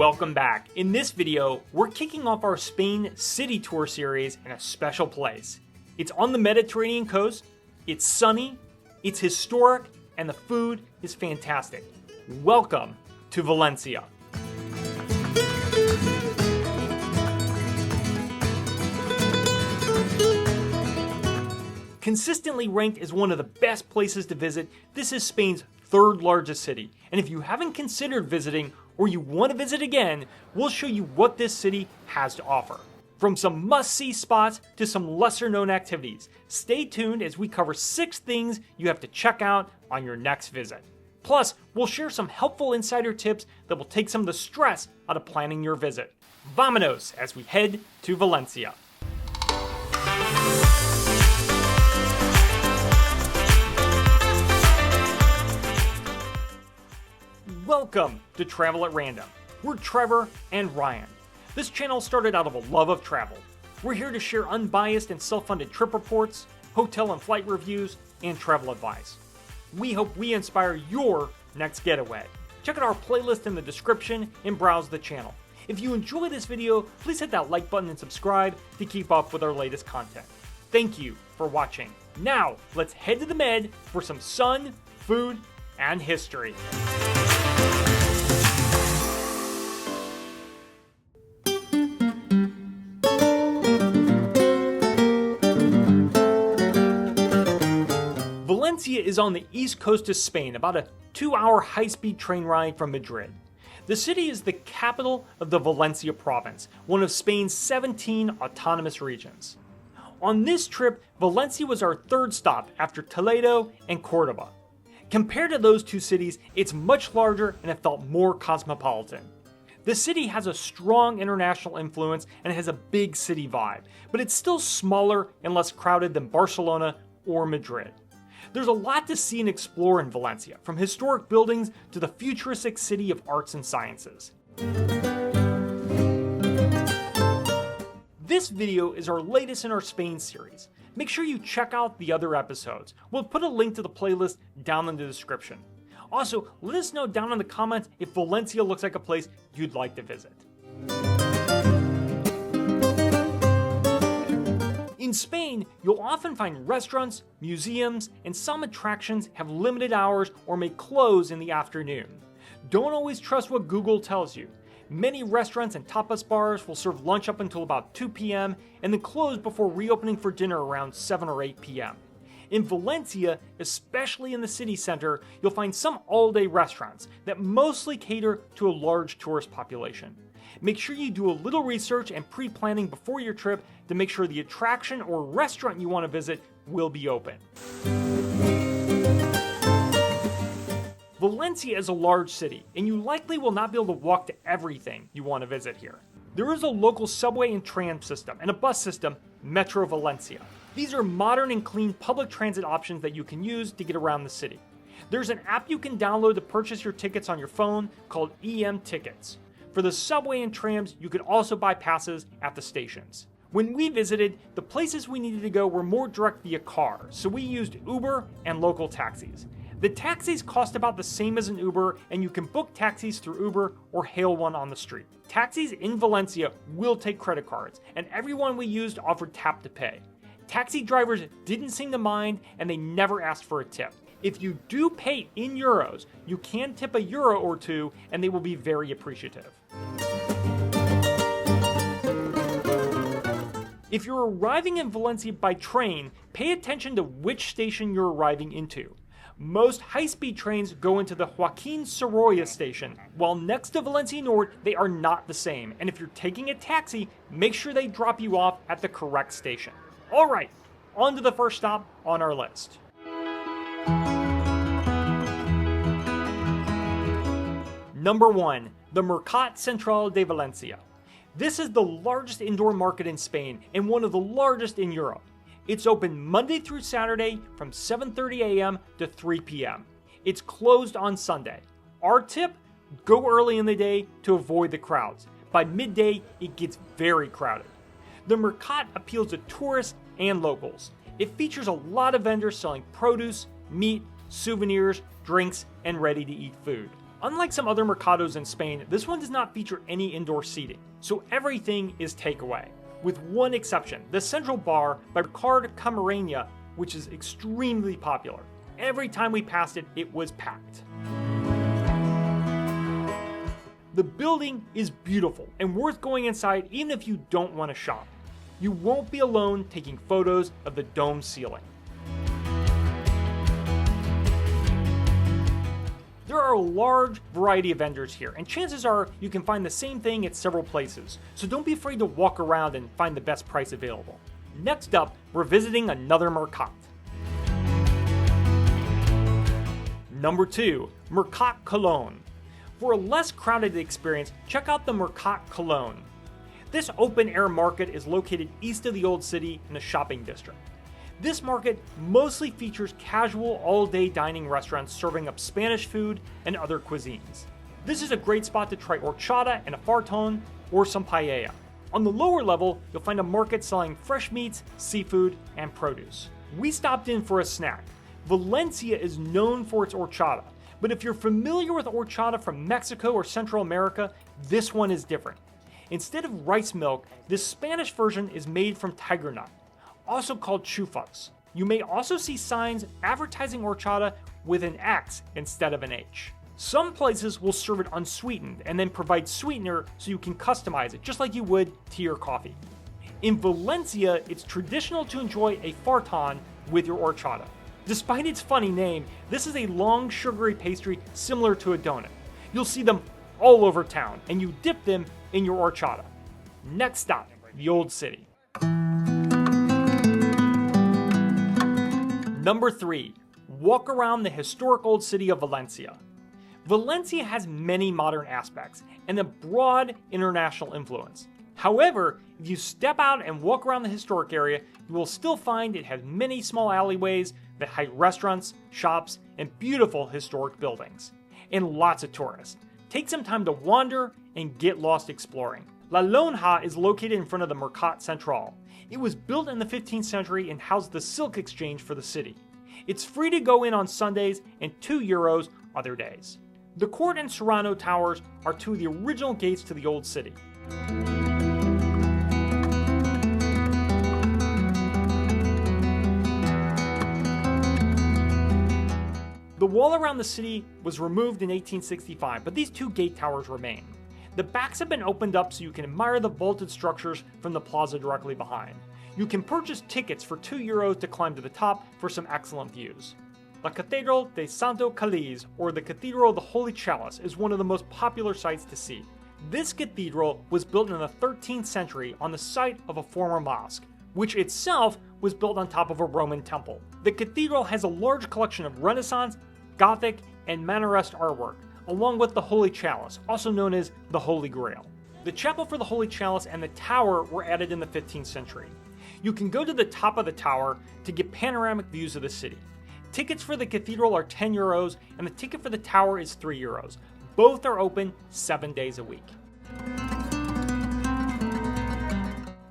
Welcome back. In this video, we're kicking off our Spain city tour series in a special place. It's on the Mediterranean coast, it's sunny, it's historic, and the food is fantastic. Welcome to Valencia. Consistently ranked as one of the best places to visit, this is Spain's third largest city. And if you haven't considered visiting or you want to visit again, we'll show you what this city has to offer. From some must-see spots to some lesser-known activities. Stay tuned as we cover 6 things you have to check out on your next visit. Plus, we'll share some helpful insider tips that will take some of the stress out of planning your visit. Vámonos as we head to Valencia. Welcome to Travel at Random. We're Trevor and Ryan. This channel started out of a love of travel. We're here to share unbiased and self-funded trip reports, hotel and flight reviews, and travel advice. We hope we inspire your next getaway. Check out our playlist in the description and browse the channel. If you enjoy this video, please hit that like button and subscribe to keep up with our latest content. Thank you for watching. Now, let's head to the Med for some sun, food, and history. Valencia is on the east coast of Spain, about a 2-hour high-speed train ride from Madrid. The city is the capital of the Valencia province, one of Spain's 17 autonomous regions. On this trip, Valencia was our third stop after Toledo and Cordoba. Compared to those two cities, it's much larger and it felt more cosmopolitan. The city has a strong international influence and has a big city vibe, but it's still smaller and less crowded than Barcelona or Madrid. There's a lot to see and explore in Valencia, from historic buildings to the futuristic city of arts and sciences. This video is our latest in our Spain series. Make sure you check out the other episodes. We'll put a link to the playlist down in the description. Also, let us know down in the comments if Valencia looks like a place you'd like to visit. In Spain, you'll often find restaurants, museums, and some attractions have limited hours or may close in the afternoon. Don't always trust what Google tells you. Many restaurants and tapas bars will serve lunch up until about 2 p.m. and then close before reopening for dinner around 7 or 8 p.m. In Valencia, especially in the city center, you'll find some all-day restaurants that mostly cater to a large tourist population. Make sure you do a little research and pre-planning before your trip to make sure the attraction or restaurant you want to visit will be open. Valencia is a large city, and you likely will not be able to walk to everything you want to visit here. There is a local subway and tram system and a bus system, Metro Valencia. These are modern and clean public transit options that you can use to get around the city. There's an app you can download to purchase your tickets on your phone called EM Tickets. For the subway and trams, you could also buy passes at the stations. When we visited, the places we needed to go were more direct via car, so we used Uber and local taxis. The taxis cost about the same as an Uber, and you can book taxis through Uber or hail one on the street. Taxis in Valencia will take credit cards, and everyone we used offered tap to pay. Taxi drivers didn't seem to mind, and they never asked for a tip. If you do pay in euros, you can tip a euro or two, and they will be very appreciative. If you're arriving in Valencia by train, pay attention to which station you're arriving into. Most high-speed trains go into the Joaquín Sorolla station, while next to Valencia Norte, they are not the same. And if you're taking a taxi, make sure they drop you off at the correct station. All right, on to the first stop on our list. Number 1, the Mercat Central de Valencia. This is the largest indoor market in Spain and one of the largest in Europe. It's open Monday through Saturday from 7:30 a.m. to 3 p.m. It's closed on Sunday. Our tip, go early in the day to avoid the crowds. By midday, it gets very crowded. The Mercat appeals to tourists and locals. It features a lot of vendors selling produce, meat, souvenirs, drinks, and ready-to-eat food. Unlike some other mercados in Spain, this one does not feature any indoor seating, so everything is takeaway. With one exception, the Central Bar by Mercat Colón, which is extremely popular. Every time we passed it, it was packed. The building is beautiful and worth going inside even if you don't want to shop. You won't be alone taking photos of the dome ceiling. There are a large variety of vendors here, and chances are you can find the same thing at several places, so don't be afraid to walk around and find the best price available. Next up, we're visiting another Mercat. Number 2, Mercat Colon. For a less crowded experience, check out the Mercat Colon. This open-air market is located east of the Old City in a shopping district. This market mostly features casual all-day dining restaurants serving up Spanish food and other cuisines. This is a great spot to try horchata and a fartón or some paella. On the lower level, you'll find a market selling fresh meats, seafood, and produce. We stopped in for a snack. Valencia is known for its horchata, but if you're familiar with horchata from Mexico or Central America, this one is different. Instead of rice milk, this Spanish version is made from tiger nut, also called chufas. You may also see signs advertising horchata with an X instead of an H. Some places will serve it unsweetened and then provide sweetener so you can customize it just like you would tea or coffee. In Valencia, it's traditional to enjoy a fartón with your horchata. Despite its funny name, this is a long sugary pastry similar to a donut. You'll see them all over town, and you dip them in your horchata. Next stop, the Old City. Number 3, walk around the historic Old City of Valencia. Valencia has many modern aspects and a broad international influence. However, if you step out and walk around the historic area, you will still find it has many small alleyways that hide restaurants, shops, and beautiful historic buildings. And lots of tourists. Take some time to wander and get lost exploring. La Lonja is located in front of the Mercat Central. It was built in the 15th century and housed the silk exchange for the city. It's free to go in on Sundays and €2 other days. The Court and Serrano Towers are two of the original gates to the Old City. The wall around the city was removed in 1865, but these two gate towers remain. The backs have been opened up so you can admire the vaulted structures from the plaza directly behind. You can purchase tickets for €2 to climb to the top for some excellent views. La Catedral de Santo Cáliz, or the Cathedral of the Holy Chalice, is one of the most popular sights to see. This cathedral was built in the 13th century on the site of a former mosque, which itself was built on top of a Roman temple. The cathedral has a large collection of Renaissance, Gothic, and Mannerist artwork, along with the Holy Chalice, also known as the Holy Grail. The chapel for the Holy Chalice and the tower were added in the 15th century. You can go to the top of the tower to get panoramic views of the city. Tickets for the cathedral are €10, and the ticket for the tower is €3. Both are open 7 days a week.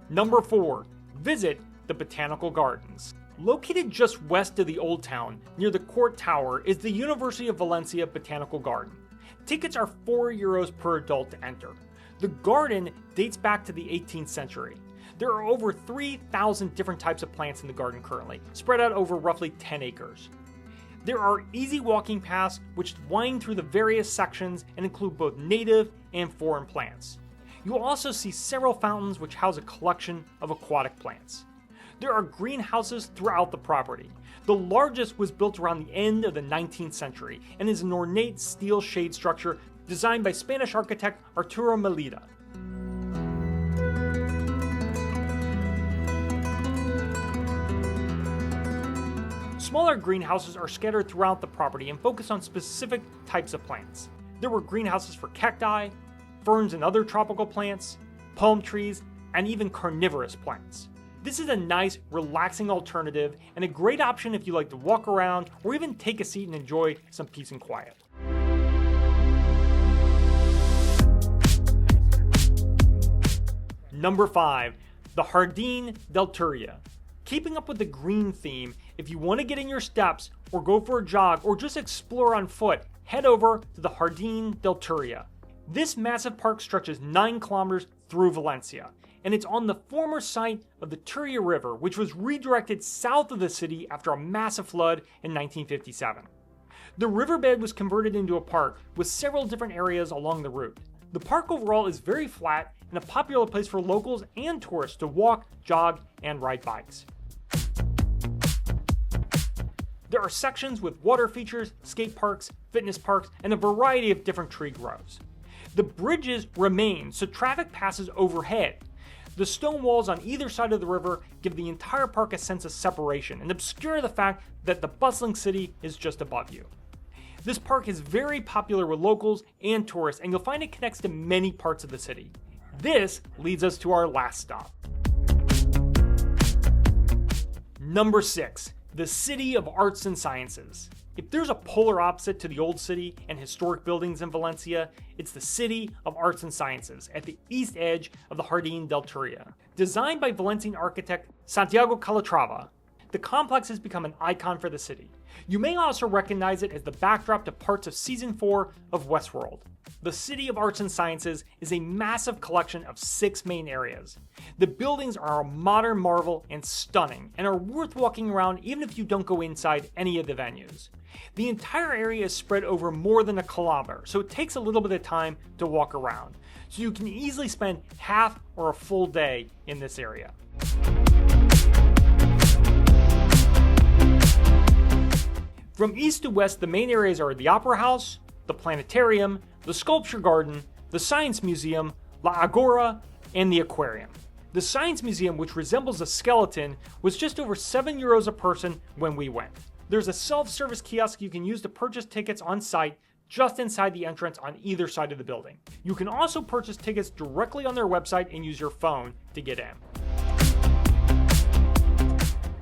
Number 4, visit the Botanical Gardens. Located just west of the Old Town, near the Court Tower, is the University of Valencia Botanical Garden. Tickets are €4 per adult to enter. The garden dates back to the 18th century. There are over 3,000 different types of plants in the garden currently, spread out over roughly 10 acres. There are easy walking paths which wind through the various sections and include both native and foreign plants. You will also see several fountains which house a collection of aquatic plants. There are greenhouses throughout the property. The largest was built around the end of the 19th century and is an ornate steel shade structure designed by Spanish architect Arturo Melida. Smaller greenhouses are scattered throughout the property and focus on specific types of plants. There were greenhouses for cacti, ferns and other tropical plants, palm trees, and even carnivorous plants. This is a nice, relaxing alternative and a great option if you like to walk around or even take a seat and enjoy some peace and quiet. Number 5, the Jardin del Turia. Keeping up with the green theme, if you want to get in your steps or go for a jog or just explore on foot, head over to the Jardin del Turia. This massive park stretches 9 kilometers through Valencia, and it's on the former site of the Turia River, which was redirected south of the city after a massive flood in 1957. The riverbed was converted into a park with several different areas along the route. The park overall is very flat and a popular place for locals and tourists to walk, jog, and ride bikes. There are sections with water features, skate parks, fitness parks, and a variety of different tree groves. The bridges remain, so traffic passes overhead. The stone walls on either side of the river give the entire park a sense of separation and obscure the fact that the bustling city is just above you. This park is very popular with locals and tourists, and you'll find it connects to many parts of the city. This leads us to our last stop. Number 6. The City of Arts and Sciences. If there's a polar opposite to the old city and historic buildings in Valencia, it's the City of Arts and Sciences at the east edge of the Jardin del Turia. Designed by Valencian architect Santiago Calatrava, the complex has become an icon for the city. You may also recognize it as the backdrop to parts of Season 4 of Westworld. The City of Arts and Sciences is a massive collection of 6 main areas. The buildings are a modern marvel and stunning, and are worth walking around even if you don't go inside any of the venues. The entire area is spread over more than a kilometer, so it takes a little bit of time to walk around. So you can easily spend half or a full day in this area. From east to west, the main areas are the Opera House, the Planetarium, the Sculpture Garden, the Science Museum, La Agora, and the Aquarium. The Science Museum, which resembles a skeleton, was just over €7 a person when we went. There's a self-service kiosk you can use to purchase tickets on site just inside the entrance on either side of the building. You can also purchase tickets directly on their website and use your phone to get in.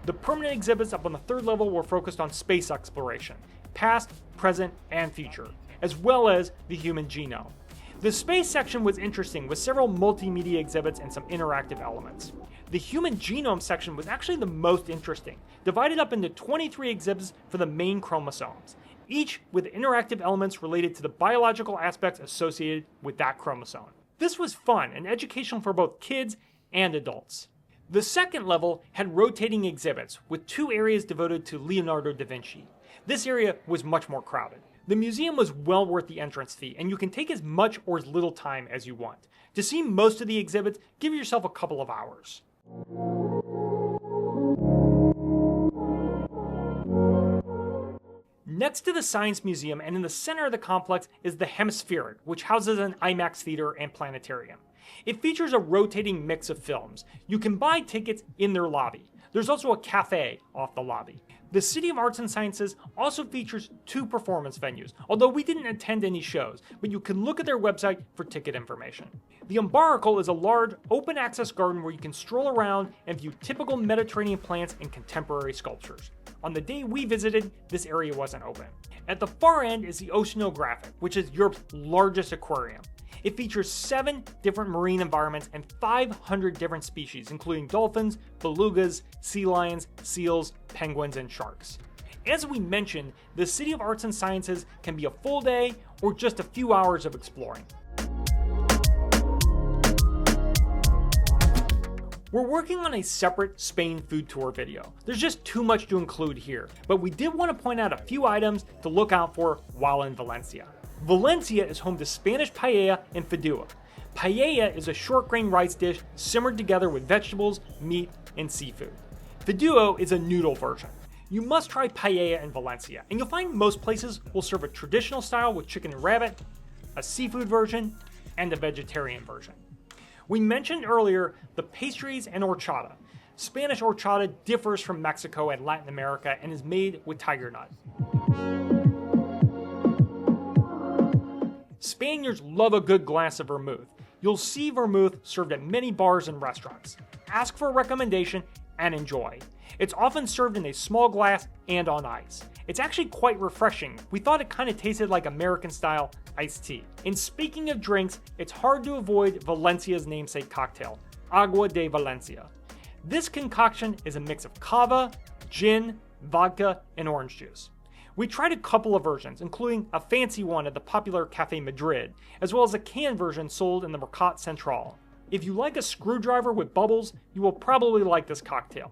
The permanent exhibits up on the 3rd level were focused on space exploration, past, present, and future, as well as the human genome. The space section was interesting with several multimedia exhibits and some interactive elements. The human genome section was actually the most interesting, divided up into 23 exhibits for the main chromosomes, each with interactive elements related to the biological aspects associated with that chromosome. This was fun and educational for both kids and adults. The 2nd level had rotating exhibits, with 2 areas devoted to Leonardo da Vinci. This area was much more crowded. The museum was well worth the entrance fee, and you can take as much or as little time as you want. To see most of the exhibits, give yourself a couple of hours. Next to the Science Museum and in the center of the complex is the Hemispheric, which houses an IMAX theater and planetarium. It features a rotating mix of films. You can buy tickets in their lobby. There's also a cafe off the lobby. The City of Arts and Sciences also features 2 performance venues, although we didn't attend any shows, but you can look at their website for ticket information. The Umbaracle is a large, open-access garden where you can stroll around and view typical Mediterranean plants and contemporary sculptures. On the day we visited, this area wasn't open. At the far end is the Oceanographic, which is Europe's largest aquarium. It features 7 different marine environments and 500 different species, including dolphins, belugas, sea lions, seals, penguins, and sharks. As we mentioned, the City of Arts and Sciences can be a full day or just a few hours of exploring. We're working on a separate Spain food tour video. There's just too much to include here, but we did want to point out a few items to look out for while in Valencia. Valencia is home to Spanish paella and fideuà. Paella is a short grain rice dish simmered together with vegetables, meat, and seafood. Fideuà is a noodle version. You must try paella in Valencia, and you'll find most places will serve a traditional style with chicken and rabbit, a seafood version, and a vegetarian version. We mentioned earlier the pastries and horchata. Spanish horchata differs from Mexico and Latin America and is made with tiger nut. Spaniards love a good glass of vermouth. You'll see vermouth served at many bars and restaurants. Ask for a recommendation and enjoy. It's often served in a small glass and on ice. It's actually quite refreshing. We thought it kind of tasted like American-style iced tea. And speaking of drinks, it's hard to avoid Valencia's namesake cocktail, Agua de Valencia. This concoction is a mix of cava, gin, vodka, and orange juice. We tried a couple of versions, including a fancy one at the popular Café Madrid, as well as a canned version sold in the Mercat Central. If you like a screwdriver with bubbles, you will probably like this cocktail.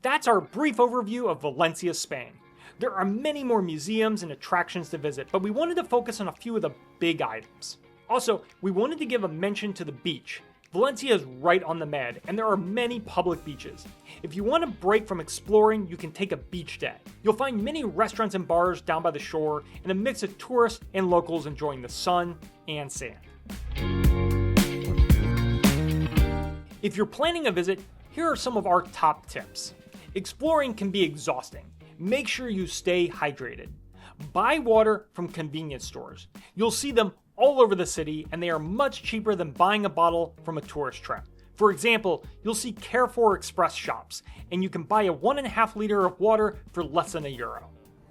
That's our brief overview of Valencia, Spain. There are many more museums and attractions to visit, but we wanted to focus on a few of the big items. Also, we wanted to give a mention to the beach. Valencia is right on the Med, and there are many public beaches. If you want a break from exploring, you can take a beach day. You'll find many restaurants and bars down by the shore, and a mix of tourists and locals enjoying the sun and sand. If you're planning a visit, here are some of our top tips. Exploring can be exhausting. Make sure you stay hydrated. Buy water from convenience stores. You'll see them all over the city, and they are much cheaper than buying a bottle from a tourist trap. For example, you'll see Carrefour Express shops, and you can buy a 1.5 liter of water for less than €1.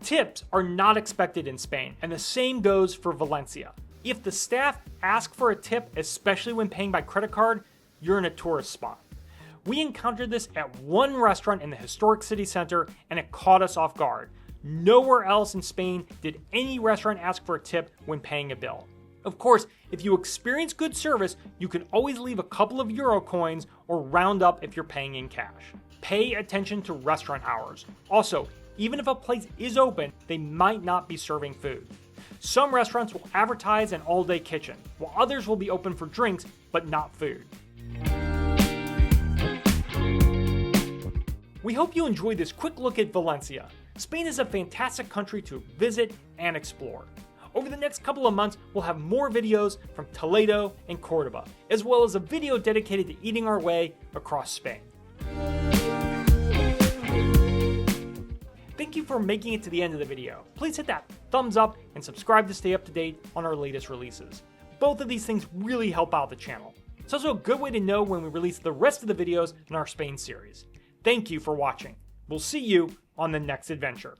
Tips are not expected in Spain, and the same goes for Valencia. If the staff ask for a tip, especially when paying by credit card, you're in a tourist spot. We encountered this at one restaurant in the historic city center, and it caught us off guard. Nowhere else in Spain did any restaurant ask for a tip when paying a bill. Of course, if you experience good service, you can always leave a couple of euro coins or round up if you're paying in cash. Pay attention to restaurant hours. Also, even if a place is open, they might not be serving food. Some restaurants will advertise an all-day kitchen, while others will be open for drinks, but not food. We hope you enjoyed this quick look at Valencia. Spain is a fantastic country to visit and explore. Over the next couple of months, we'll have more videos from Toledo and Cordoba, as well as a video dedicated to eating our way across Spain. Thank you for making it to the end of the video. Please hit that thumbs up and subscribe to stay up to date on our latest releases. Both of these things really help out the channel. It's also a good way to know when we release the rest of the videos in our Spain series. Thank you for watching. We'll see you on the next adventure.